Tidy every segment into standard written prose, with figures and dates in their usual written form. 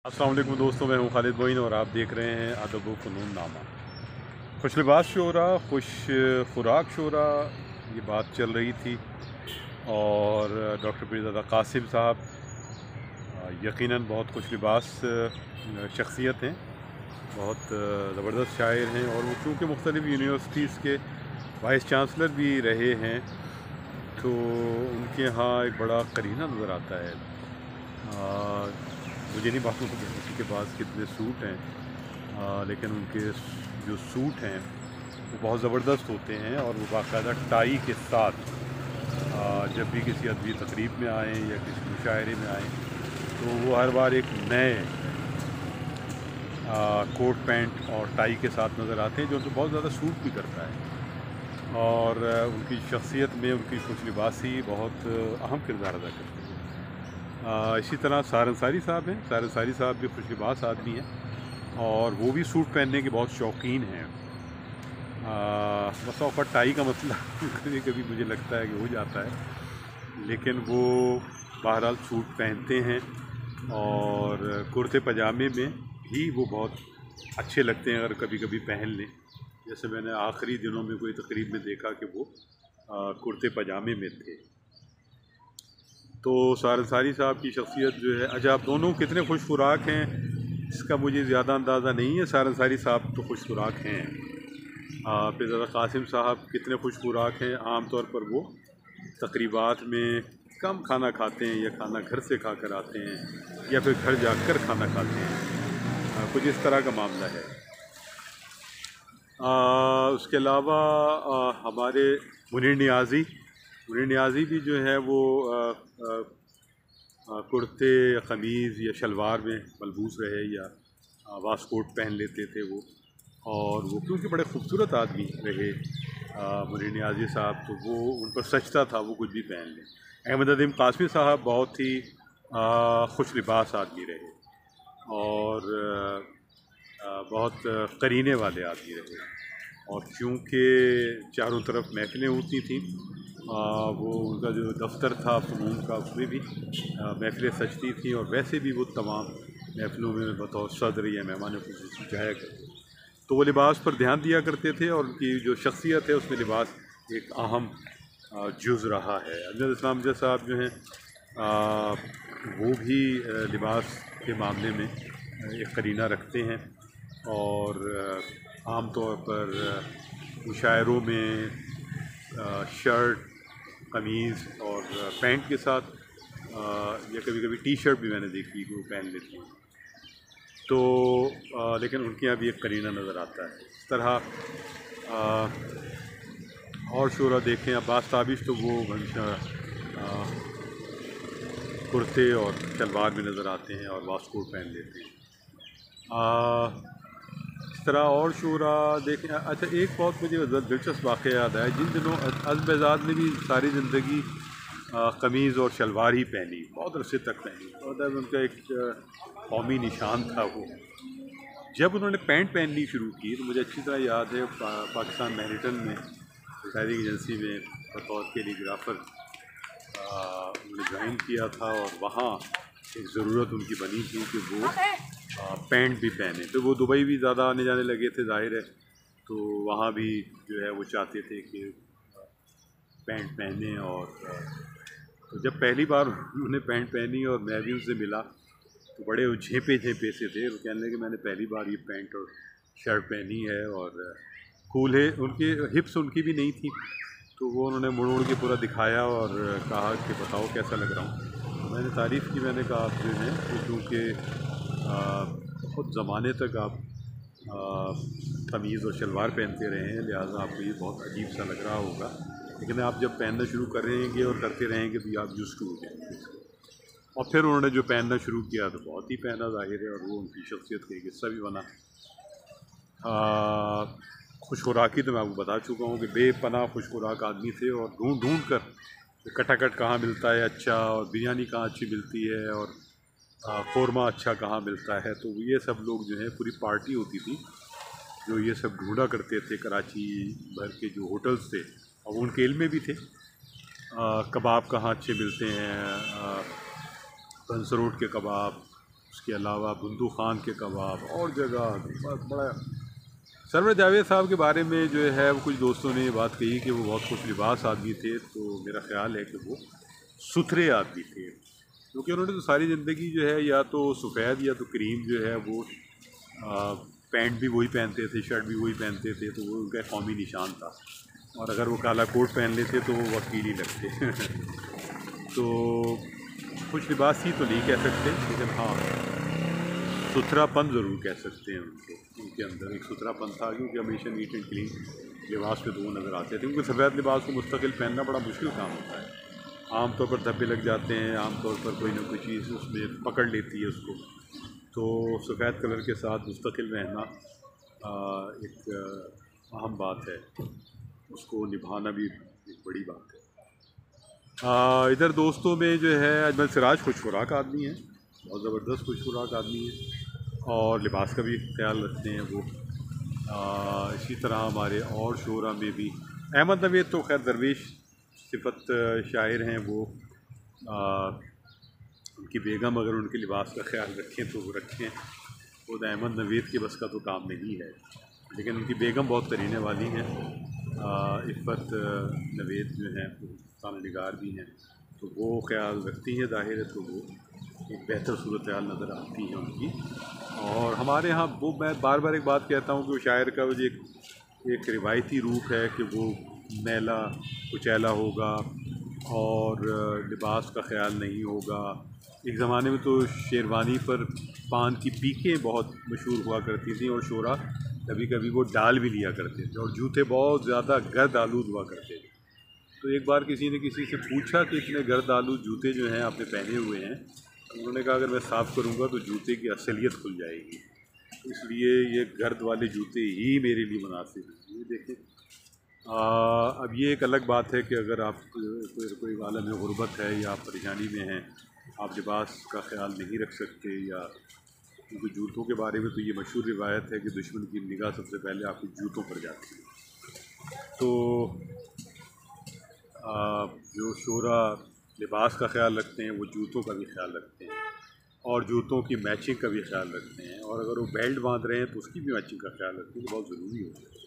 अस्सलाम वालेकुम दोस्तों, मैं हूं खालिद मोइन और आप देख रहे हैं अदब व फ़नून नामा। खुश लिबास शोरा, खुश खुराक शोरा, ये बात चल रही थी। और डॉक्टर पीरज़ादा कासिम साहब यकीनन बहुत खुश लिबास शख्सियत हैं, बहुत ज़बरदस्त शायर हैं। और वो चूँकि मुख्तलिफ़ यूनिवर्सिटीज़ के वाइस चांसलर भी रहे हैं, तो उनके यहाँ एक बड़ा करीना नज़र आता है। मुझे नहीं मालूम कि किसी के पास कितने सूट हैं, लेकिन उनके जो सूट हैं वो बहुत ज़बरदस्त होते हैं। और वो बाकायदा टाई के साथ जब भी किसी अदबी तकरीब में आएँ या किसी मुशायरे में आएँ, तो वो हर बार एक नए कोट पैंट और टाई के साथ नज़र आते हैं, जो उनको बहुत ज़्यादा सूट भी करता है। और उनकी शख्सियत में उनकी खुश लिबासी बहुत अहम किरदार अदा करती है। इसी तरह सार अंसारी साहब हैं। सार अंसारी साहब भी खुश लिबास आदमी हैं और वो भी सूट पहनने के बहुत शौकीन हैं। बस औक़ात टाई का मसला कभी कभी मुझे लगता है कि हो जाता है, लेकिन वो बहरहाल सूट पहनते हैं और कुर्ते पजामे में भी वो बहुत अच्छे लगते हैं अगर कभी कभी पहन लें। जैसे मैंने आखिरी दिनों में कोई तकरीब में देखा कि वो कुर्ते पजामे में थे। तो सार अंसारी साहब की शख्सियत जो है, अच्छा आप दोनों कितने खुश खुराक हैं इसका मुझे ज़्यादा अंदाज़ा नहीं है। सार अंसारी साहब तो खुश खुराक हैं। पीरज़ादा कासिम साहब कितने खुश खुराक हैं, आम तौर पर वो तकरीबात में कम खाना खाते हैं या खाना घर से खा कर आते हैं या फिर घर जाकर खाना खाते हैं। कुछ इस तरह का मामला है। उसके अलावा हमारे मुनीर नियाज़ी भी जो है वो कुर्ते या क़मीज़ या शलवार में मलबूस रहे या वास्कोट पहन लेते थे वो। और वो क्योंकि बड़े ख़ूबसूरत आदमी रहे मुनीर नियाज़ी साहब, तो वो उन पर सचता था वो कुछ भी पहन लें। अहमद अदीम कासमी साहब बहुत ही खुश लिबास आदमी रहे और बहुत करीने वाले आदमी रहे। और चूँकि चारों तरफ महफ़िलें होती थीं, वो उनका जो दफ्तर था फ़नून का, उसमें भी महफ़िलें सजती थीं और वैसे भी वो तमाम महफ़िलों में बतौर सदर या मेहमान ख़ुसूसी जाया करते। तो वो लिबास पर ध्यान दिया करते थे और उनकी जो शख्सियत है उसमें लिबास एक अहम जुज़ रहा है। अमजद इस्लाम जज साहब जो हैं, वो भी लिबास के मामले में एक करीना रखते हैं और आम तौर पर मुशायरों में शर्ट, कमीज़ और पैंट के साथ या कभी कभी टी शर्ट भी मैंने देखी कि वो पहन लेती हैं। तो लेकिन उनके यहाँ भी एक करीना नज़र आता है। इस तरह और शोरा देखें, अब्बास ताबिश तो वो कुर्ते और शलवार में नज़र आते हैं और वास्कोट पहन लेते हैं। इस तरह और शोरा देखें। अच्छा, एक बहुत मुझे दिलचस्प वाक़या याद आया। जिन दिनों अज़्म एजाज़ ने भी सारी ज़िंदगी कमीज़ और शलवार ही पहनी, बहुत अरसे तक पहनी, और उनका एक कौमी निशान था वो। जब उन्होंने पैंट पहननी शुरू की तो मुझे अच्छी तरह याद है, पाकिस्तान मैरिटन में एडवर्टाइजिंग एजेंसी में बतौर कैलीग्राफ़र उन्होंने ज्वाइन किया था और वहाँ एक ज़रूरत उनकी बनी थी कि वो पैंट भी पहने। तो वो दुबई भी ज़्यादा आने जाने लगे थे, ज़ाहिर है, तो वहाँ भी जो है वो चाहते थे कि पैंट पहने। और तो जब पहली बार उन्होंने पैंट पहनी और मैं भी उनसे मिला तो बड़े झेपे झेपे से थे। वो कहने लगे मैंने पहली बार ये पैंट और शर्ट पहनी है और कूल है। उनकी हिप्स उनकी भी नहीं थी, तो वो उन्होंने मुड़ के पूरा दिखाया और कहा कि बताओ कैसा लग रहा हूँ। तो मैंने तारीफ़ की, मैंने कहा आप जो हैं, क्योंकि बहुत ज़माने तक आप कमीज़ और शलवार पहनते रहे हैं, लिहाजा आपको ये बहुत अजीब सा लग रहा होगा, लेकिन आप जब पहनना शुरू करेंगे और करते रहेंगे तो आप यूज़ टू हो जाएंगे। और फिर उन्होंने जो पहनना शुरू किया तो बहुत ही पहना, ज़ाहिर है, और वो उनकी शख्सियत का एक हिस्सा भी बना। खुश खुराकी तो मैं आपको बता चुका हूँ कि बेपनाह खुश खुराक आदमी थे और ढूंढ ढूंढ कर कटाकट कहाँ मिलता है अच्छा, और बिरयानी कहाँ अच्छी मिलती है, और क़ोरमा अच्छा कहाँ मिलता है। तो ये सब लोग जो है, पूरी पार्टी होती थी जो ये सब ढूंढा करते थे। कराची भर के जो होटल्स थे, और उनके इल्म में भी थे, कबाब कहाँ अच्छे मिलते हैं, बंसरोड के कबाब, उसके अलावा बुंदू खान के कबाब और जगह बड़ा। सरवर जावेद साहब के बारे में जो है वो कुछ दोस्तों ने ये बात कही कि वो बहुत खुश लिबास आदमी थे, तो मेरा ख़्याल है कि वो सुथरे आदमी थे, क्योंकि उन्होंने तो सारी ज़िंदगी जो है या तो सफ़ेद या तो क्रीम जो है वो पैंट भी वही पहनते थे, शर्ट भी वही पहनते थे, तो वो उनका कौमी निशान था। और अगर वो काला कोट पहन लेते तो वो वकील ही लगते तो खुश लिबास ही तो नहीं कह सकते, लेकिन हाँ सुथरापन ज़रूर कह सकते हैं उनको। उनके अंदर एक सुथरापन था, क्योंकि हमेशा नीट एंड क्लीन लिबास पे दो नज़र आते थे। क्योंकि सफ़ेद लिबास को मुस्तकिल पहनना बड़ा मुश्किल काम होता है, आम तौर पर धब्बे लग जाते हैं, आम तौर पर कोई ना कोई चीज़ उसमें पकड़ लेती है उसको, तो सफ़ेद कलर के साथ मुस्तकिल रहना एक अहम बात है, उसको निभाना भी एक बड़ी बात है। इधर दोस्तों में जो है अजमल सिराज खुश खुराक आदमी है, बहुत ज़बरदस्त खुश खुराक आदमी है और लिबास का भी ख्याल रखते हैं वो। इसी तरह हमारे और शोरा में भी अहमद नवेद तो खैर दरवेश सिफत शायर हैं वो। उनकी बेगम अगर उनके लिबास का ख्याल रखें तो वो रखें, खुद अहमद नवेद के बस का तो काम नहीं है, लेकिन उनकी बेगम बहुत करीने वाली हैं। इफ़त नवेद जो हैं वो निगार भी हैं, तो वो ख्याल रखती हैं, ज़ाहिर है तो वो एक बेहतर सूरत हाल नज़र आती है उनकी। और हमारे यहाँ वो मैं बार बार एक बात कहता हूँ कि वो शायर का वो एक रिवायती रूप है कि वो मैला कुचैला होगा और लिबास का ख्याल नहीं होगा। एक ज़माने में तो शेरवानी पर पान की पीकें बहुत मशहूर हुआ करती थी और शोरा कभी कभी वो डाल भी लिया करते थे, और जूते बहुत ज़्यादा गर्द आलूद हुआ करते थे। तो एक बार किसी ने किसी से पूछा कि इतने गर्द आलूद जूते जो हैं आपने पहने हुए हैं, उन्होंने कहा अगर मैं साफ़ करूँगा तो जूते की असलियत खुल जाएगी, इसलिए ये गर्द वाले जूते ही मेरे लिए मुनासिब हैं। ये देखें, अब ये एक अलग बात है कि अगर आप कोई आलम गुरबत है या आप परेशानी में हैं, आप लिबास का ख्याल नहीं रख सकते, या क्योंकि जूतों के बारे में तो ये मशहूर रिवायत है कि दुश्मन की निगाह सबसे पहले आपके जूतों पर जाती है। तो जो शोरा लिबास का ख्याल रखते हैं वो जूतों का भी ख्याल रखते हैं और जूतों की मैचिंग का भी ख्याल रखते हैं, और अगर वो बेल्ट बांध रहे हैं तो उसकी भी मैचिंग का ख्याल रखते हैं, तो बहुत ज़रूरी होता है।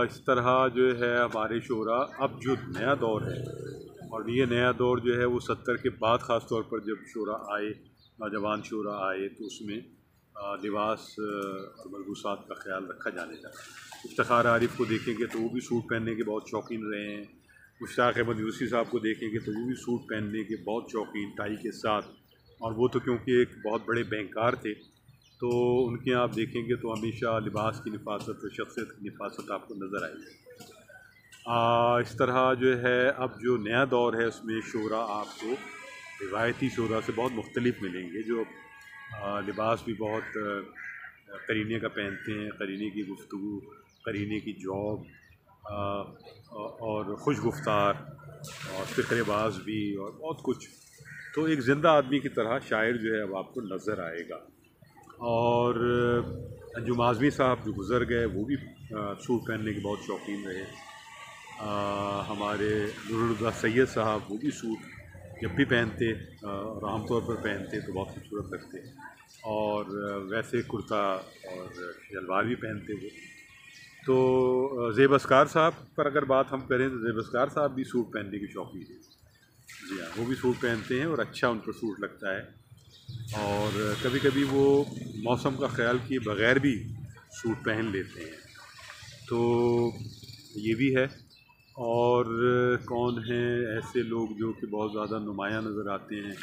इस तरह जो है हमारे शोरा अब जो नया दौर है, और ये नया दौर जो है वो 70 के बाद ख़ास तौर पर जब शोरा आए, नौजवान शोरा आए, तो उसमें लिबास और मलबूसात का ख्याल रखा जाने लगा। इफ्तिखार आरिफ को देखेंगे तो वो भी सूट पहनने के बहुत शौकीन रहे हैं। मुश्ताक अहमद यूसी साहब को देखेंगे तो वो भी सूट पहनने के बहुत शौकीन, टाई के साथ, और वो तो क्योंकि एक बहुत बड़े बैंकार थे, तो उनके यहाँ आप देखेंगे तो हमेशा लिबास की निफासत और शख्सियत की निफासत आपको नज़र आएगी। इस तरह जो है अब जो नया दौर है उसमें शोरा आपको रिवायती शोरा से बहुत मुख्तलिफ मिलेंगे, जो लिबास भी बहुत करीने का पहनते हैं, करीने की गुफ्तगू, करीने की जॉब और खुश गुफ्तार और फ़िक्रबाज़ भी और बहुत कुछ। तो एक ज़िंदा आदमी की तरह शायर जो है अब आपको नज़र आएगा। और अंजुम आज़मी साहब जो गुज़र गए वो भी सूट पहनने के बहुत शौकीन रहे। हमारे नूरुल्लाह सैयद साहब वो भी सूट जब भी पहनते और आम तौर पर पहनते तो बहुत खूबसूरत लगते, और वैसे कुर्ता और शलवार भी पहनते वो। तो ज़ेब अस्कार साहब पर अगर बात हम करें तो ज़ेब अस्कार साहब भी सूट पहनने की शौकीन हैं। जी हाँ, वो भी सूट पहनते हैं और अच्छा उन पर सूट लगता है, और कभी कभी वो मौसम का ख्याल किए बग़ैर भी सूट पहन लेते हैं, तो ये भी है। और कौन हैं ऐसे लोग जो कि बहुत ज़्यादा नुमायाँ नज़र आते हैं?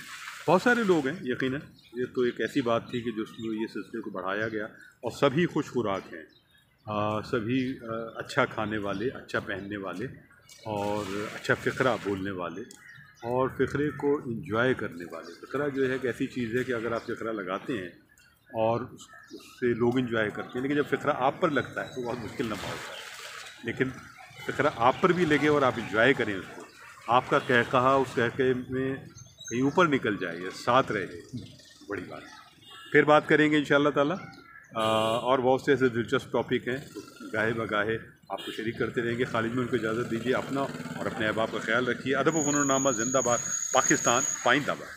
बहुत सारे लोग हैं यकीनन, ये तो एक ऐसी बात थी कि जिसमें ये सिलसिले को बढ़ाया गया, और सभी खुश खुराक हैं, सभी अच्छा खाने वाले, अच्छा पहनने वाले और अच्छा फ़िक्रा बोलने वाले और फ़िक्रे को इंजॉय करने वाले। फ़िक्रा जो है एक ऐसी चीज़ है कि अगर आप फ़िक्रा लगाते हैं और उससे लोग इंजॉय करते हैं, लेकिन जब फ़िक्रा आप पर लगता है तो बहुत मुश्किल लम्हा होता है। लेकिन फ़िक्रा आप पर भी लगे और आप इंजॉय करें उसको, आपका कहकहा उस कहके में कहीं ऊपर निकल जाए या साथ रहे, बड़ी बात है। फिर बात करेंगे इंशाअल्लाह ताला, और बहुत से ऐसे दिलचस्प टॉपिक हैं तो गाहे बगाहे आपको शरीक करते रहेंगे। खालिद में उनको इजाज़त दीजिए, अपना और अपने अहबाब का ख्याल रखिए। अदब व फ़नून नामा ज़िंदाबाद, पाकिस्तान पाइंदाबाद।